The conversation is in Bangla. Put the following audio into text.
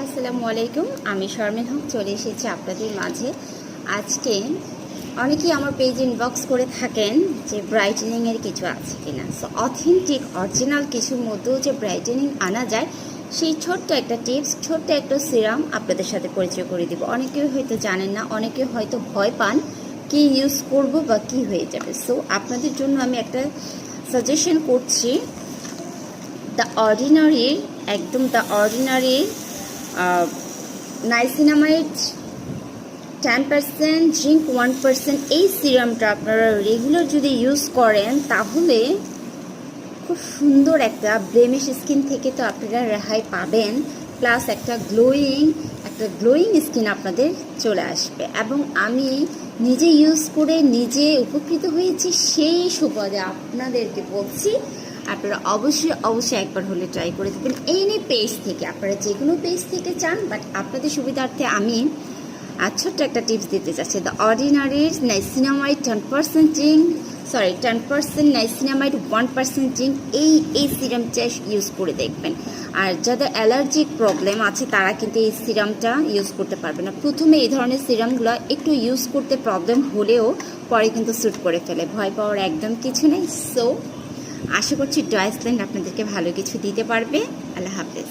আসসালামু আলাইকুম, আমি শর্মিন হক চলে এসেছি আপনাদের মাঝে। আজকে অনেকেই আমার পেজ ইনবক্স করে থাকেন যে ব্রাইটেনিংয়ের কিছু আছে কিনা। সো অথেন্টিক অরিজিনাল কিছুর মধ্যেও যে ব্রাইটেনিং আনা যায় সেই ছোট্ট একটা টিপস, ছোট্ট একটা সিরাম আপনাদের সাথে পরিচয় করে দিব। অনেকেই হয়তো জানেন না, অনেকে হয়তো ভয় পান কি ইউজ করব বা কি হয়ে যাবে। সো আপনাদের জন্য আমি একটা সাজেশন করছি। দ্য অর্ডিনারি, একদম দ্য অর্ডিনারি নাইসিনামাইড 10%, জিঙ্ক 1%, এই সিরামটা আপনারা রেগুলার যদি ইউজ করেন তাহলে খুব সুন্দর একটা ব্লেমিশ স্কিন থেকে তো আপনারা রেহাই পাবেন, প্লাস একটা গ্লোয়িং স্কিন আপনাদের চলে আসবে। এবং আমি নিজে ইউজ করে নিজে উপকৃত হয়েছি, সেই সুবাদে আপনাদেরকে বলছি আপনারা অবশ্যই একবার হলে ট্রাই করে দেবেন এনি পেজ থেকে। আপনারা যে কোনো পেজ থেকে চান, বাট আপনাদের সুবিধার্থে আমি ছোট্ট একটা টিপস দিতে চাচ্ছি। দ্য অর্ডিনারির নাইসিনামাইড 10% নাইসিনামাইড 1% জিঙ্ক, এই সিরামটা ইউজ করে দেখবেন। আর যাদের অ্যালার্জিক প্রবলেম আছে তারা কিন্তু এই সিরামটা ইউজ করতে পারবে না। প্রথমে এই ধরনের সিরামগুলো একটু ইউজ করতে প্রবলেম হলেও পরে কিন্তু স্যুট করে ফেলে, ভয় পাওয়ার একদম কিছু নেই। সো আশা করছি ডয়েসল্যান্ড আপনাদেরকে ভালো কিছু দিতে পারবে। আল্লাহ হাফেজ।